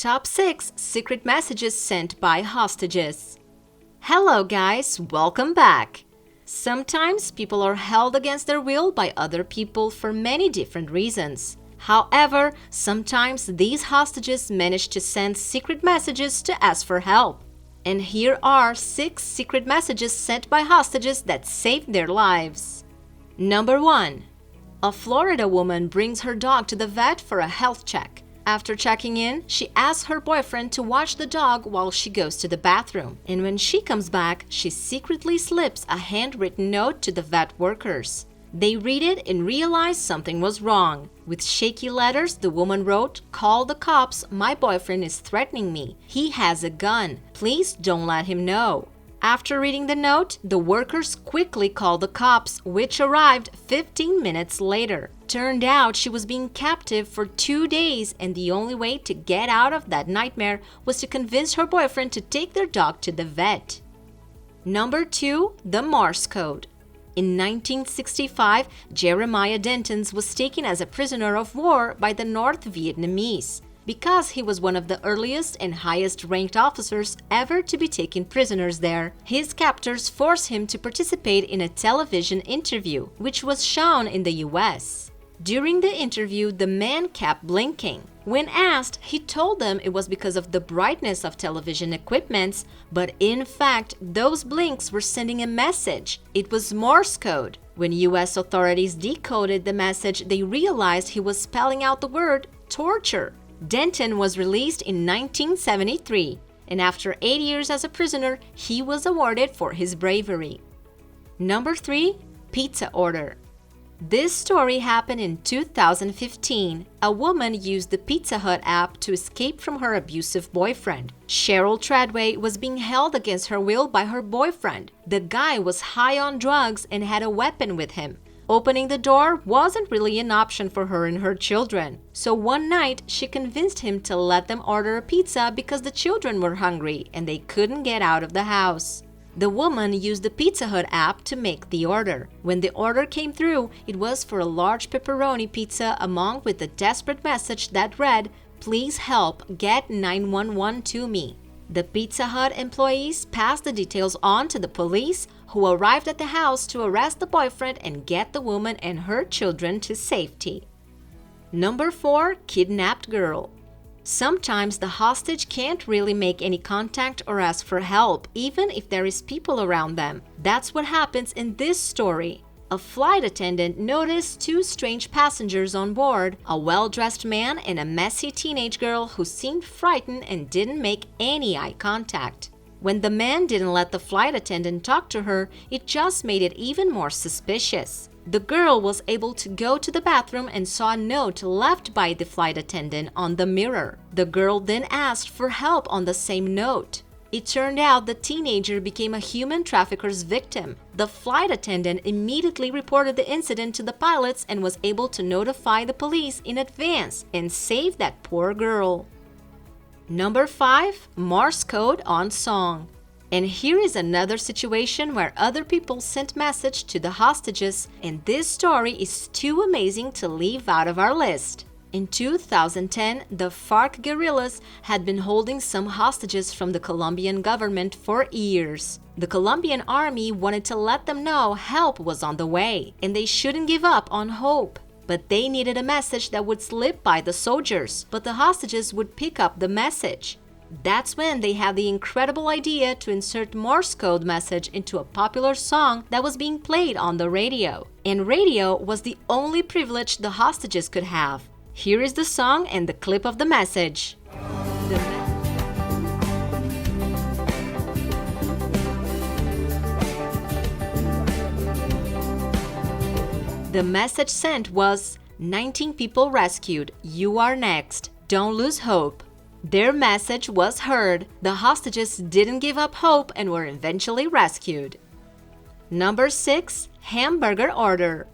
Top 6 Secret Messages Sent by Hostages. Hello guys, welcome back! Sometimes people are held against their will by other people for many different reasons. However, sometimes these hostages manage to send secret messages to ask for help. And here are 6 secret messages sent by hostages that saved their lives. Number 1. A Florida woman brings her dog to the vet for a health check. After checking in, she asks her boyfriend to watch the dog while she goes to the bathroom. And when she comes back, she secretly slips a handwritten note to the vet workers. They read it and realize something was wrong. With shaky letters, the woman wrote, "Call the cops, my boyfriend is threatening me. He has a gun. Please don't let him know." After reading the note, the workers quickly called the cops, which arrived 15 minutes later. Turned out she was being captive for 2 days, and the only way to get out of that nightmare was to convince her boyfriend to take their dog to the vet. Number 2. The Morse Code. In 1965, Jeremiah Dentons was taken as a prisoner of war by the North Vietnamese. Because he was one of the earliest and highest-ranked officers ever to be taken prisoners there, his captors forced him to participate in a television interview, which was shown in the US. During the interview, the man kept blinking. When asked, he told them it was because of the brightness of television equipments, but in fact, those blinks were sending a message. It was Morse code. When US authorities decoded the message, they realized he was spelling out the word torture. Denton was released in 1973, and after 8 years as a prisoner, he was awarded for his bravery. Number 3. Pizza order. This story happened in 2015. A woman used the Pizza Hut app to escape from her abusive boyfriend. Cheryl Treadway was being held against her will by her boyfriend. The guy was high on drugs and had a weapon with him. Opening the door wasn't really an option for her and her children. So one night, she convinced him to let them order a pizza because the children were hungry and they couldn't get out of the house. The woman used the Pizza Hut app to make the order. When the order came through, it was for a large pepperoni pizza along with a desperate message that read, "Please help, get 911 to me." The Pizza Hut employees passed the details on to the police, who arrived at the house to arrest the boyfriend and get the woman and her children to safety. Number 4. Kidnapped girl. Sometimes the hostage can't really make any contact or ask for help, even if there is people around them. That's what happens in this story. A flight attendant noticed 2 strange passengers on board, a well-dressed man and a messy teenage girl who seemed frightened and didn't make any eye contact. When the man didn't let the flight attendant talk to her, it just made it even more suspicious. The girl was able to go to the bathroom and saw a note left by the flight attendant on the mirror. The girl then asked for help on the same note. It turned out the teenager became a human trafficker's victim. The flight attendant immediately reported the incident to the pilots and was able to notify the police in advance and save that poor girl. Number 5. Morse code on song. And here is another situation where other people sent message to the hostages, and this story is too amazing to leave out of our list. In 2010, the FARC guerrillas had been holding some hostages from the Colombian government for years. The Colombian army wanted to let them know help was on the way, and they shouldn't give up on hope. But they needed a message that would slip by the soldiers, but the hostages would pick up the message. That's when they had the incredible idea to insert Morse code message into a popular song that was being played on the radio. And radio was the only privilege the hostages could have. Here is the song and the clip of the message. The message sent was, 19 people rescued, you are next, don't lose hope. Their message was heard. The hostages didn't give up hope and were eventually rescued. Number 6. Hamburger order.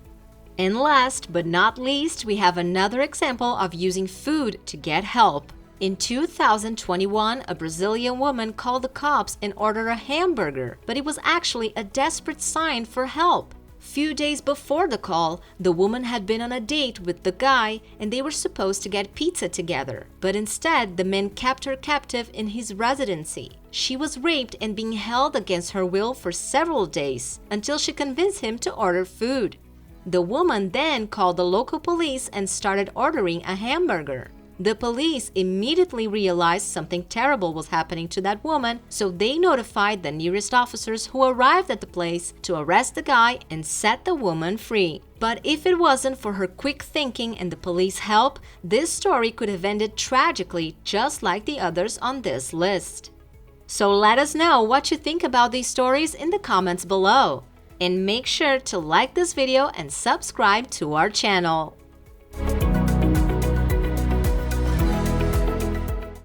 And last but not least, we have another example of using food to get help. In 2021, a Brazilian woman called the cops and ordered a hamburger, but it was actually a desperate sign for help. Few days before the call, the woman had been on a date with the guy and they were supposed to get pizza together. But instead, the man kept her captive in his residency. She was raped and being held against her will for several days until she convinced him to order food. The woman then called the local police and started ordering a hamburger. The police immediately realized something terrible was happening to that woman, so they notified the nearest officers who arrived at the place to arrest the guy and set the woman free. But if it wasn't for her quick thinking and the police help, this story could have ended tragically, just like the others on this list. So let us know what you think about these stories in the comments below. And make sure to like this video and subscribe to our channel.